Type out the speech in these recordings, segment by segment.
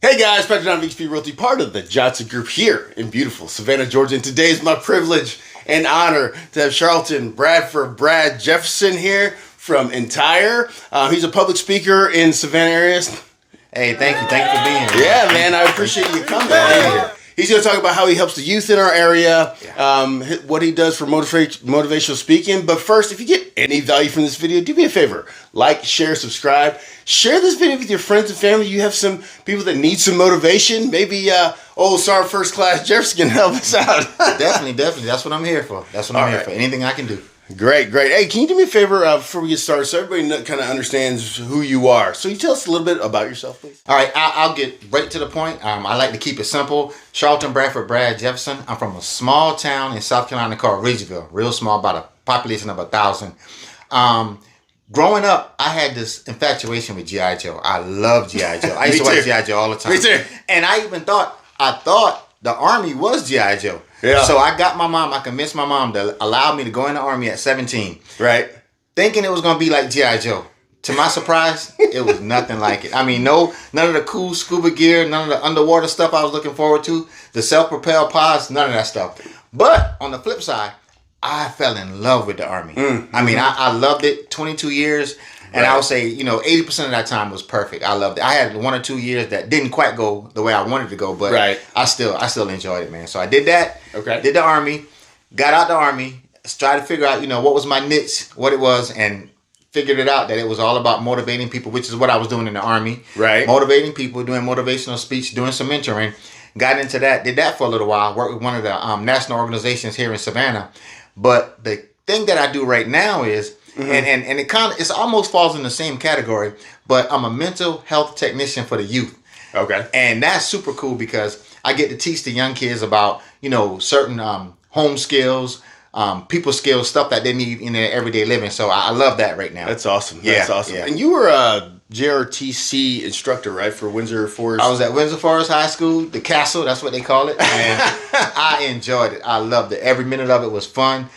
Hey guys, Patrick Donovan, XP Realty, part of the Johnson Group here in beautiful Savannah, Georgia. And today is my privilege and honor to have Charlton Bradford Jefferson here from Entire. He's a public speaker in Savannah area. Hey, thank you for being here. Yeah, man, I appreciate you coming here. He's going to talk about how he helps the youth in our area, what he does for motivational speaking. But first, if you get any value from this video, do me a favor. Like, share, subscribe. Share this video with your friends and family. You have some people that need some motivation. Maybe Sergeant First Class Jefferson can help us out. Definitely. That's what I'm here for. Anything I can do. Great. Hey, can you do me a favor before we get started so everybody kind of understands who you are? So you tell us a little bit about yourself, please. All right, I'll get right to the point. I like to keep it simple. Charlton Bradford Jefferson. I'm from a small town in South Carolina called Ridgeville. Real small, about a population of 1,000. Growing up, I had this infatuation with G.I. Joe. I love G.I. Joe. I used to watch G.I. Joe all the time. Me too. And I thought the Army was G.I. Joe. Yeah. So I convinced my mom to allow me to go in the Army at 17. Right. Thinking it was going to be like G.I. Joe. To my surprise, it was nothing like it. I mean, none of the cool scuba gear, none of the underwater stuff I was looking forward to, the self-propelled pods, none of that stuff. But on the flip side, I fell in love with the Army. I mean, I loved it. 22 years. And I would say, 80% of that time was perfect. I loved it. I had 1 or 2 years that didn't quite go the way I wanted to go, but I still enjoyed it, man. So I did that. Okay. Did the Army. Got out the Army. Tried to figure out, what was my niche, what it was, and figured it out that it was all about motivating people, which is what I was doing in the Army. Right. Motivating people, doing motivational speech, doing some mentoring. Got into that. Did that for a little while. Worked with one of the national organizations here in Savannah. But the thing that I do right now is, and it almost falls in the same category, but I'm a mental health technician for the youth. Okay. And that's super cool because I get to teach the young kids about, certain home skills, people skills, stuff that they need in their everyday living. So I love that right now. That's awesome. Yeah, that's awesome. Yeah. And you were a JRTC instructor, right, for Windsor Forest? I was at Windsor Forest High School, the castle, that's what they call it. And I enjoyed it. I loved it. Every minute of it was fun.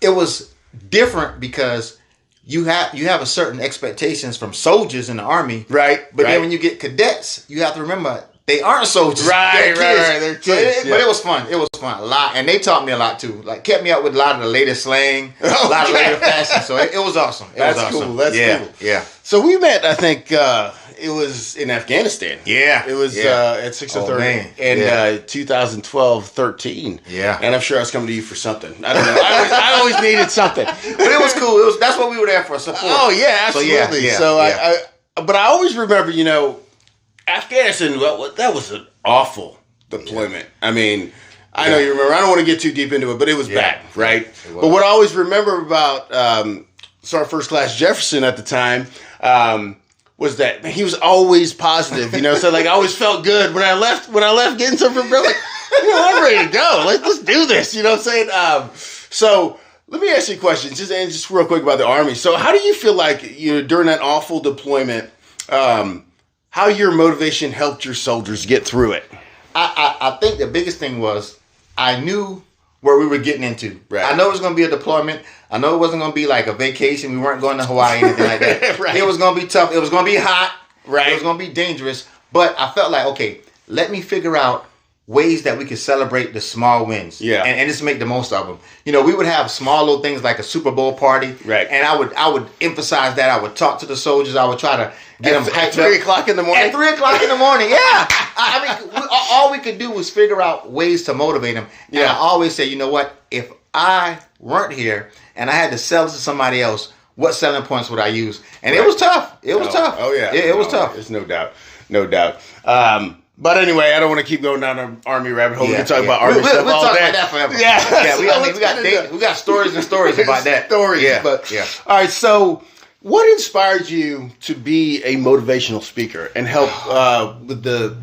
It was different because you have a certain expectations from soldiers in the Army. Right. But then when you get cadets, you have to remember they aren't soldiers. Right. They're kids. But it was fun. It was fun a lot. And they taught me a lot too. Like kept me up with a lot of the latest slang, a lot of the latest fashion. So it was awesome. That's cool. That's cool. Yeah. So we met, I think, it was in Afghanistan. Yeah. It was at 6:30 in 2012-13. Yeah. And I'm sure I was coming to you for something. I don't know. I always needed something. But it was cool. That's what we were there for, support. Oh, yeah, absolutely. But I always remember, Afghanistan, that was an awful deployment. I mean, I know you remember. I don't want to get too deep into it, but it was bad, right? But what I always remember about Sergeant First Class Jefferson at the time was that he was always positive, So like I always felt good when I left getting something, bro. Like, I'm ready to go. Let's do this. You know what I'm saying? So let me ask you a question, just real quick about the Army. So how do you feel like during that awful deployment? How your motivation helped your soldiers get through it? I think the biggest thing was I knew where we were getting into. Right. I know it was going to be a deployment. I know it wasn't going to be like a vacation. We weren't going to Hawaii or anything like that. Right. It was going to be tough. It was going to be hot. Right. It was going to be dangerous. But I felt like, okay, let me figure out ways that we could celebrate the small wins. Yeah. And just make the most of them. We would have small little things like a Super Bowl party. Right. And I would emphasize that. I would talk to the soldiers. I would try to get them hyped at 3 o'clock in the morning. At 3 o'clock in the morning, yeah. I mean, all we could do was figure out ways to motivate them. And I always say, you know what? If I weren't here and I had to sell this to somebody else, what selling points would I use? And it was tough. It was tough. Oh, yeah. It was tough. There's no doubt. No doubt. But anyway, I don't want to keep going down an Army rabbit hole. We can talk about Army stuff we'll all talk day. about that forever. Yeah. We got stories and stories about that. Stories. Yeah. But, all right, so what inspired you to be a motivational speaker and help with the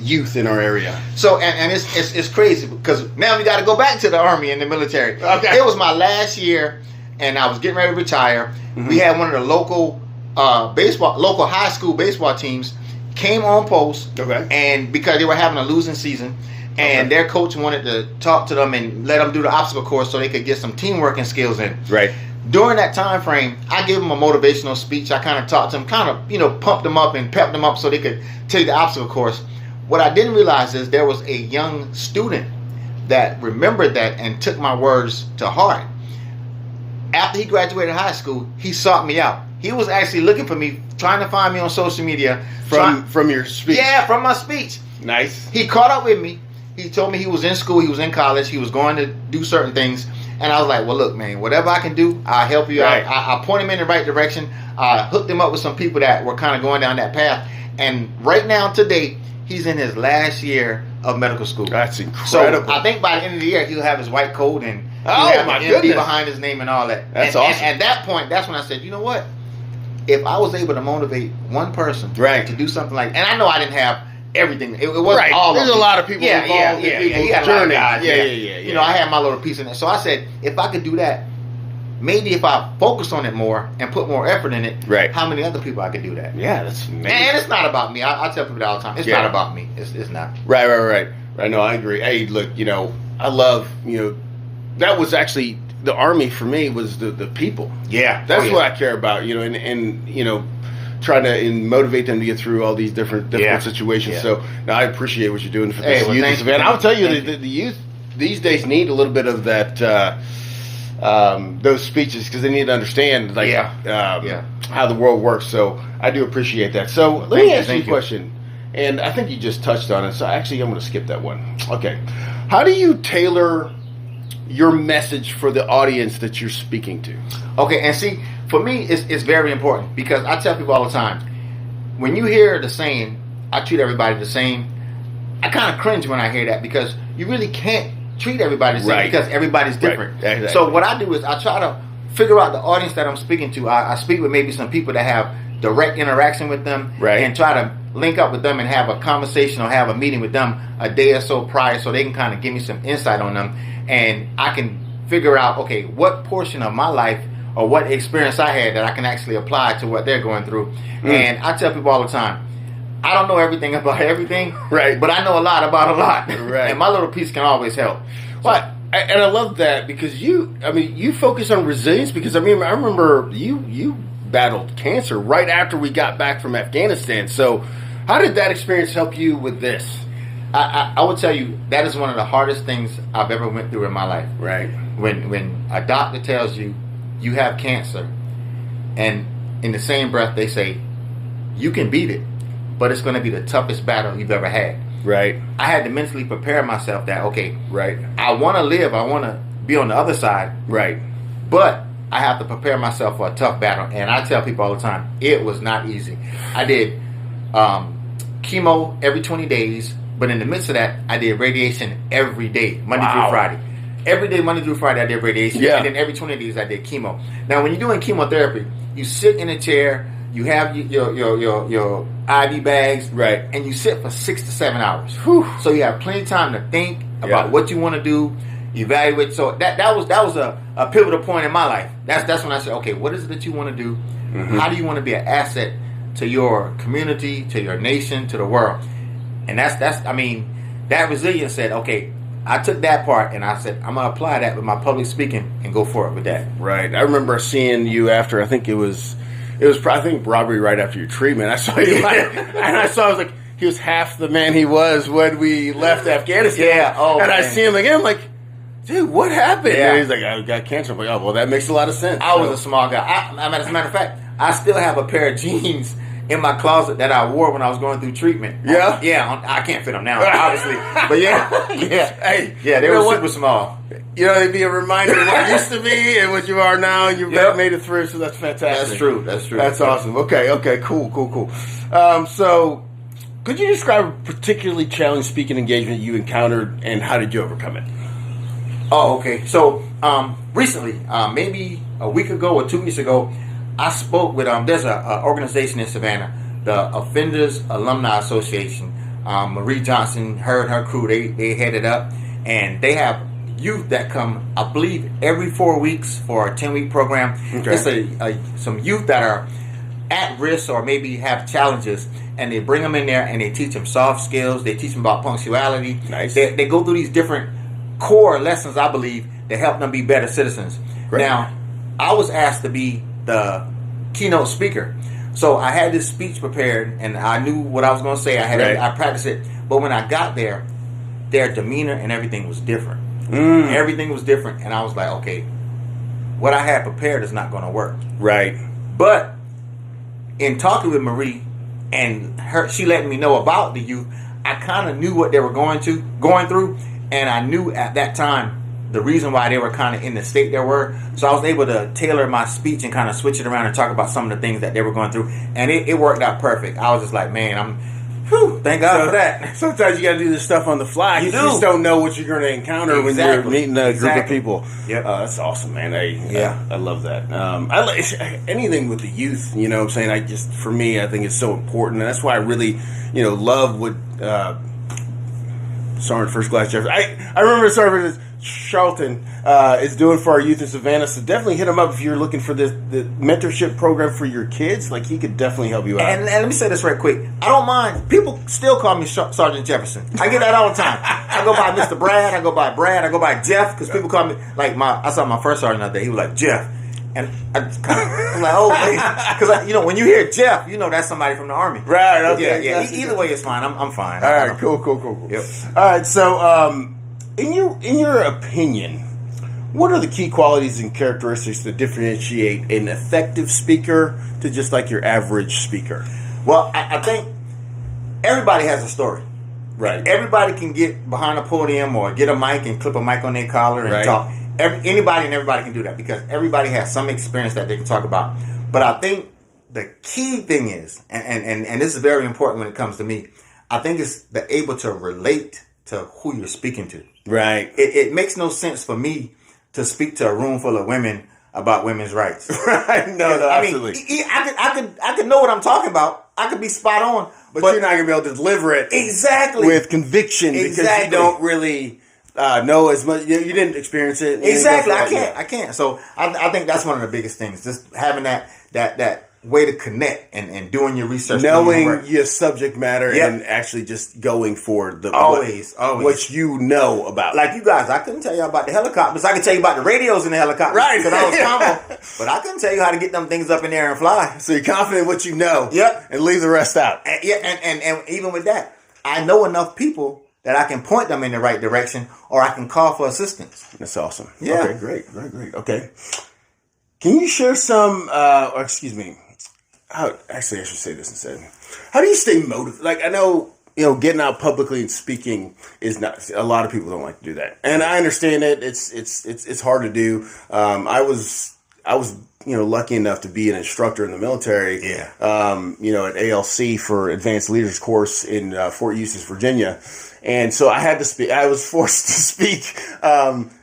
youth in our area? So and it's crazy because now we got to go back to the Army and the military. Okay. It was my last year, and I was getting ready to retire. Mm-hmm. We had one of the local high school baseball teams came on post, and because they were having a losing season, and their coach wanted to talk to them and let them do the obstacle course so they could get some teamwork and skills in. Right. during that time frame, I gave them a motivational speech. I kind of talked to them, kind of, pumped them up and pepped them up so they could take the obstacle course. What I didn't realize is there was a young student that remembered that and took my words to heart. After he graduated high school, he sought me out. He was actually looking for me, trying to find me on social media. From your speech? Yeah, from my speech. Nice. He caught up with me. He told me he was in school, he was in college, he was going to do certain things. And I was like, well, look, man, whatever I can do, I'll help you out. I point him in the right direction. I hooked him up with some people that were kind of going down that path. And right now, today, he's in his last year of medical school. That's incredible. So I think by the end of the year, he'll have his white coat and he'll have an MD behind his name and all that. That's awesome. And at that point, that's when I said, you know what? If I was able to motivate one person to do something like, and I know I didn't have everything. It wasn't all. There's a lot of people involved in people's journey. Yeah. I had my little piece in it. So I said, if I could do that, maybe if I focus on it more and put more effort in it, how many other people I could do that? Yeah, that's amazing. And it's not about me. I tell people that all the time. It's not about me. It's not. Right. No, I agree. Hey, look, I love, that was actually the Army for me was the people. Yeah. That's what I care about, and trying to motivate them to get through all these different situations. So I appreciate what you're doing for this youth event. I'll tell you, the youth these days need a little bit of that, those speeches, because they need to understand how the world works. So I do appreciate that. So let me ask you a question, and I think you just touched on it. So actually, I'm going to skip that one. Okay, how do you tailor your message for the audience that you're speaking to? Okay, and see, for me, it's very important, because I tell people all the time, when you hear the saying, I treat everybody the same, I kind of cringe when I hear that, because you really can't treat everybody the same because everybody's different. Right. Exactly. So what I do is I try to figure out the audience that I'm speaking to. I speak with maybe some people that have direct interaction with them and try to link up with them and have a conversation or have a meeting with them a day or so prior, so they can kind of give me some insight on them, and I can figure out, okay, what portion of my life or what experience I had that I can actually apply to what they're going through. And I tell people all the time, I don't know everything about everything, but I know a lot about a lot. And my little piece can always help. Well, and I love that, because you focus on resilience, because I remember you battled cancer right after we got back from Afghanistan. So how did that experience help you with this? I would tell you, that is one of the hardest things I've ever went through in my life. Right. When a doctor tells you you have cancer, and in the same breath they say you can beat it, but it's going to be the toughest battle you've ever had. Right. I had to mentally prepare myself that, okay, I want to live, I want to be on the other side. Right. But I have to prepare myself for a tough battle. And I tell people all the time, it was not easy. I did chemo every 20 days, but in the midst of that, I did radiation every day, Monday through Friday. Every day, Monday through Friday, I did radiation. And then every 20 days, I did chemo. Now, when you're doing chemotherapy, you sit in a chair, you have your IV bags, and you sit for 6 to 7 hours. So you have plenty of time to think about what you want to do, evaluate. So that was a pivotal point in my life. That's when I said, okay, what is it that you want to do? How do you want to be an asset to your community, to your nation, to the world? And that resilience said, okay, I took that part and I said, I'm going to apply that with my public speaking and go forward with that. Right. I remember seeing you after, I think it was probably right after your treatment. I saw you I was like, he was half the man he was when we left Afghanistan. And I see him again, I'm like, dude, what happened? And he's like, I got cancer. I'm like, oh, well, that makes a lot of sense. I was a small guy. As a matter of fact, I still have a pair of jeans in my closet that I wore when I was going through treatment. I can't fit them now, obviously. But they were super small. It'd be a reminder of what used to be and what you are now, and you've made it through, so that's fantastic. That's true. That's awesome. Okay, cool. So, could you describe a particularly challenging speaking engagement you encountered, and how did you overcome it? Oh, okay. So, recently, maybe a week ago or 2 weeks ago, I spoke with, there's an organization in Savannah, the Offenders Alumni Association. Marie Johnson, her and her crew, they head it up, and they have youth that come, I believe, every 4 weeks for a 10-week program. It's some youth that are at risk or maybe have challenges, and they bring them in there and they teach them soft skills. They teach them about punctuality. Nice. They go through these different core lessons, I believe, that help them be better citizens. Great. Now, I was asked to be the keynote speaker. So I had this speech prepared, and I knew what I was going to say. I practiced it. But when I got there, their demeanor and everything was different. Everything was different. And I was like, okay, what I had prepared is not going to work. Right. But in talking with Marie and she letting me know about the youth, I kind of knew what they were going through. And I knew at that time the reason why they were kind of in the state they were. So I was able to tailor my speech and kind of switch it around and talk about some of the things that they were going through. And it worked out perfect. I was just like, man, thank God for that. Sometimes you got to do this stuff on the fly. You just don't know what you're going to encounter when you're meeting a group of people. Yep. That's awesome, man. I love that. I like anything with the youth, you know what I'm saying? For me, I think it's so important. And that's why I really, love what Sergeant First Class Jefferson. I remember Sergeant Charlton is doing for our youth in Savannah. So definitely hit him up if you're looking for the mentorship program for your kids. Like, he could definitely help you out. And let me say this right quick. I don't mind. People still call me Sergeant Jefferson. I get that all the time. I go by Mr. Brad. I go by Brad. I go by Jeff because people call me like I saw my first sergeant out there. He was like Jeff. And I'm like, oh, because when you hear Jeff, that's somebody from the Army, right? Okay, yeah. Either way, it's fine. I'm fine. All right, cool. Yep. All right, so in your opinion, what are the key qualities and characteristics that differentiate an effective speaker to just like your average speaker? Well, I think everybody has a story. Right. Everybody can get behind a podium or get a mic and clip a mic on their collar and talk. Anybody and everybody can do that because everybody has some experience that they can talk about. But I think the key thing is, and this is very important when it comes to me, I think it's able to relate to who you're speaking to. Right. It makes no sense for me to speak to a room full of women about women's rights. Right. No, absolutely. I could know what I'm talking about. I could be spot on. But you're not going to be able to deliver it exactly with conviction because you don't really know as much. You didn't experience it. Exactly. I can't. So I think that's one of the biggest things. Just having that way to connect and doing your research, knowing your subject matter, and actually just going for the always what you know about. Like you guys, I couldn't tell you about the helicopters. I can tell you about the radios in the helicopter, right? Because I was combo, but I couldn't tell you how to get them things up in there and fly. So you're confident in what you know, and leave the rest out. And even with that, I know enough people that I can point them in the right direction, or I can call for assistance. That's awesome. Yeah. Okay, great. Okay. Can you share some, I should say this instead. How do you stay motivated? Like, I know, getting out publicly and speaking is not, a lot of people don't like to do that. And I understand it. It's hard to do. I was lucky enough to be an instructor in the military. Yeah. At ALC for Advanced Leaders course in Fort Eustis, Virginia. And so I had to speak. I was forced to speak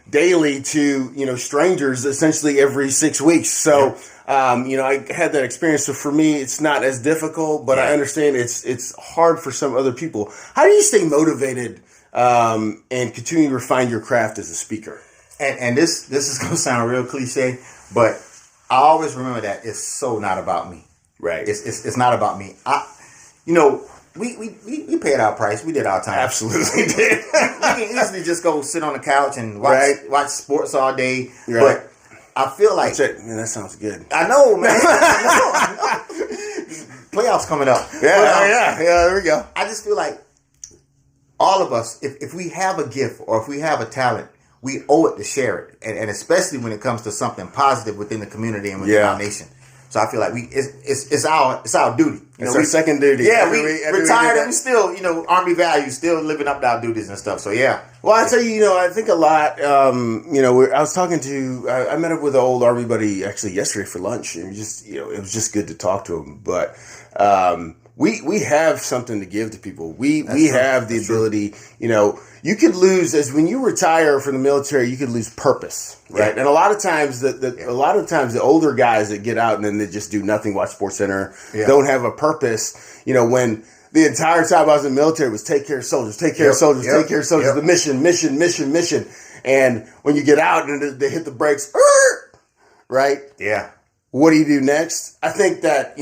daily to strangers essentially every 6 weeks. So I had that experience. So for me, it's not as difficult, but I understand it's hard for some other people. How do you stay motivated and continue to refine your craft as a speaker? And this is going to sound real cliche, but I always remember that it's so not about me. Right. It's not about me. We paid our price. We did our time. Absolutely did. We can easily just go sit on the couch and watch sports all day. Right. But I feel like man, that sounds good. I know, man. I know. Playoffs coming up. Yeah. There we go. I just feel like all of us, if we have a gift or if we have a talent, we owe it to share it, and especially when it comes to something positive within the community and within our nation. So I feel like it's our duty. It's our second duty. Yeah, we retired and we still, Army values, still living up to our duties and stuff. So yeah. Well, I tell you, I think a lot. I was talking to. I met up with an old Army buddy actually yesterday for lunch, and it was just good to talk to him. But we have something to give to people. We have the ability. You could lose when you retire from the military. You could lose purpose, right? And a lot of times, the older guys that get out and then they just do nothing, watch SportsCenter, don't have a purpose. When the entire time I was in the military was take care of soldiers, take care of soldiers, take care of soldiers. The mission. And when you get out and they hit the brakes, right? Yeah. What do you do next? I think that,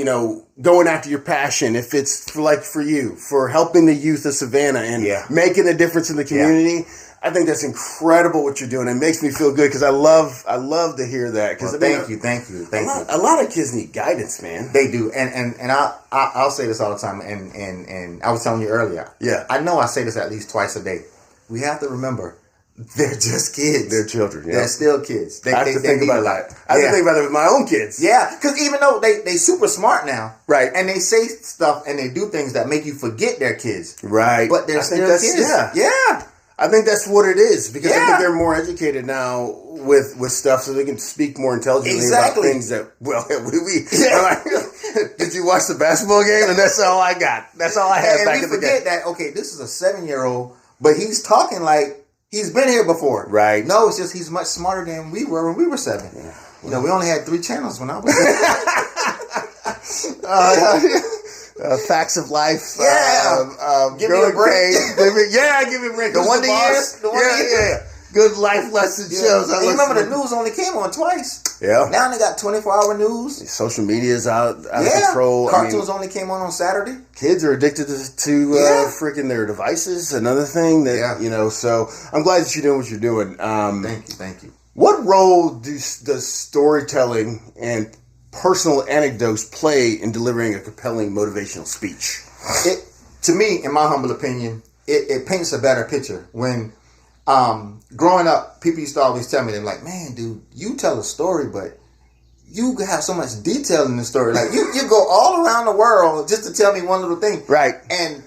going after your passion, if it's for you, for helping the youth of Savannah and making a difference in the community, I think that's incredible what you're doing. It makes me feel good because I love to hear that. Well, thank you. A lot of kids need guidance, man. They do, and I'll say this all the time. And I was telling you earlier. Yeah, I know I say this at least twice a day. We have to remember, they're just kids. They're children. Yeah. They're still kids. I have to think about that. I have to think about it with my own kids. Yeah, because even though they super smart now, right, and they say stuff and they do things that make you forget they're kids, right, but they're still kids. Yeah. I think that's what it is because I think they're more educated now with stuff, so they can speak more intelligently about things that. Well, did you watch the basketball game? And that's all I got. That's all I had back in the day. And we forget that. Okay, this is a 7-year-old, but he's talking like he's been here before. Right? No, it's just he's much smarter than we were when we were 7. Yeah. You know, we only had 3 channels when I was. Facts of life. Give me a break. Give me a break. The Wonder Years. Yeah. Good life lesson shows. You remember the news only came on twice. Yeah. Now they got 24-hour news. Social media is out of control. Cartoons only came on Saturday. Kids are addicted to freaking their devices. Another thing that So I'm glad that you're doing what you're doing. Thank you. What role does storytelling and personal anecdotes play in delivering a compelling motivational speech? To me, in my humble opinion, it paints a better picture. When growing up, people used to always tell me, they're like, man, dude, you tell a story, but you have so much detail in the story. Like you go all around the world just to tell me one little thing. Right. And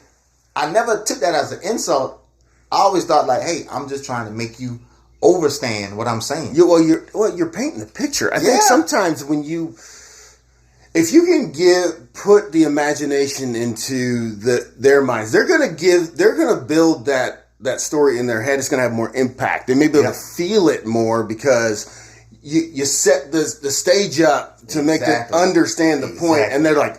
I never took that as an insult. I always thought like, hey, I'm just trying to make you understand what I'm saying. You're painting a picture. I think sometimes if you can put the imagination into their minds, they're gonna build that story in their head. It's gonna have more impact. They may be able to feel it more because you set the stage up to make them understand the point, and they're like,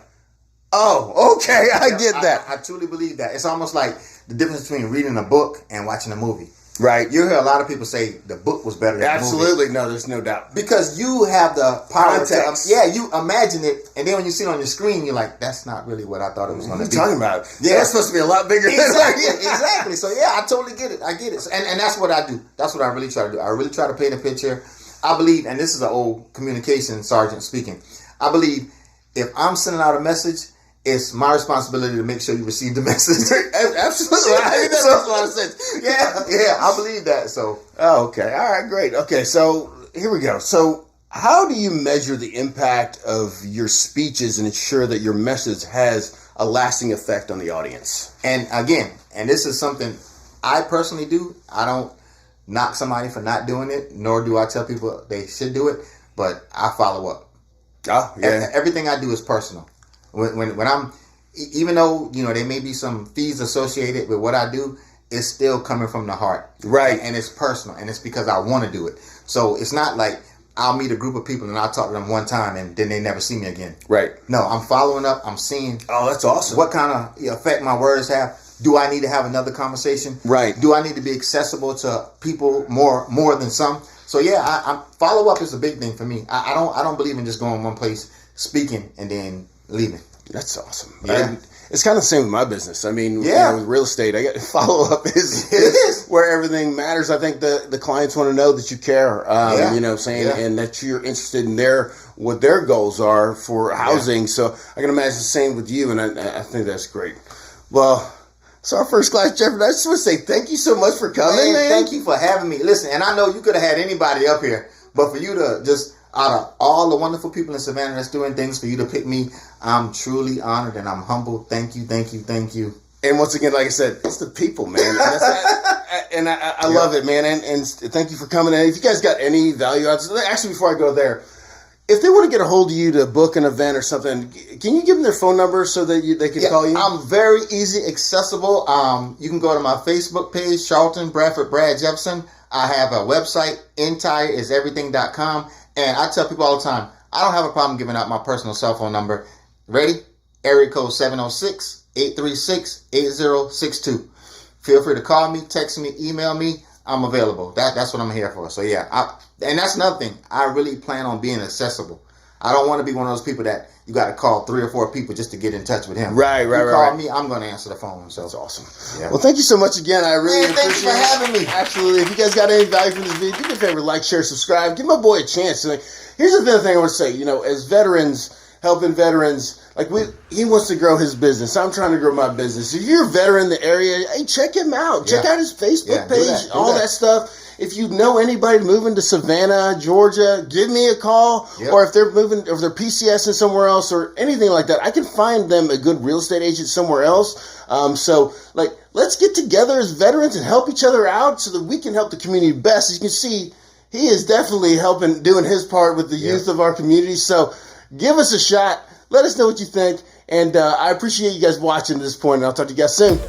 oh, okay, I get that. I truly believe that. It's almost like the difference between reading a book and watching a movie. Right. You hear a lot of people say the book was better than the movie. Absolutely. No, there's no doubt. Because you have the power Context. you imagine it, and then when you see it on your screen, you're like, that's not really what I thought it was going to be. What are you talking about? Yeah, it's supposed to be a lot bigger. Exactly. So, I totally get it. I get it. And that's what I do. That's what I really try to do. I really try to paint a picture. I believe, and this is an old communication sergeant speaking, I believe if I'm sending out a message, it's my responsibility to make sure you receive the message. Absolutely. I think that makes a lot of sense. Yeah, I believe that. So. Oh, okay. All right, great. Okay, so here we go. So how do you measure the impact of your speeches and ensure that your message has a lasting effect on the audience? And again, this is something I personally do. I don't knock somebody for not doing it, nor do I tell people they should do it, but I follow up. Oh, yeah. Everything I do is personal. When I'm, even though, there may be some fees associated with what I do, it's still coming from the heart. Right. And it's personal, and it's because I want to do it. So it's not like I'll meet a group of people and I'll talk to them one time and then they never see me again. Right. No, I'm following up. I'm seeing. Oh, that's awesome. What kind of effect my words have. Do I need to have another conversation? Right. Do I need to be accessible to people more than some? So I follow up is a big thing for me. I don't believe in just going one place, speaking, and then leaving. That's awesome. Yeah. It's kind of the same with my business. I mean, with real estate, I got follow up is where everything matters. I think the clients want to know that you care, and that you're interested in what their goals are for housing. So I can imagine the same with you, and I think that's great. Well, so our first class, Jefferson, I just want to say thank you so much for coming, man. Thank you for having me. Listen, and I know you could have had anybody up here, but for you to just, out of all the wonderful people in Savannah that's doing things, for you to pick me, I'm truly honored and I'm humbled. Thank you. And once again, like I said, it's the people, man. And I love it, man. And thank you for coming in. If you guys got any value out of this, actually, before I go there, if they want to get a hold of you to book an event or something, can you give them their phone number so that they can call you? I'm very easy accessible. You can go to my Facebook page, Charlton Bradford Jefferson. I have a website, entire.everything.com. And I tell people all the time, I don't have a problem giving out my personal cell phone number. Ready? Area code 706-836-8062. Feel free to call me, text me, email me. I'm available. That's what I'm here for. So and that's another thing. I really plan on being accessible. I don't want to be one of those people that you got to call 3 or 4 people just to get in touch with him. Right. You call me, I'm going to answer the phone. So that's awesome. Yeah. Well, thank you so much again. I really appreciate it. Thank you for having me. Absolutely. If you guys got any value from this video, do me a favor, like, share, subscribe. Give my boy a chance. Like, here's the other thing I want to say. You know, as veterans, helping veterans, like he wants to grow his business. I'm trying to grow my business. If you're a veteran in the area, hey, check him out. Check out his Facebook page, all that stuff. If you know anybody moving to Savannah, Georgia, give me a call. Yep. Or if they're moving, or if they're PCSing somewhere else or anything like that, I can find them a good real estate agent somewhere else. So, like, let's get together as veterans and help each other out so that we can help the community best. As you can see, he is definitely doing his part with the youth of our community. So, give us a shot. Let us know what you think. And I appreciate you guys watching at this point. And I'll talk to you guys soon.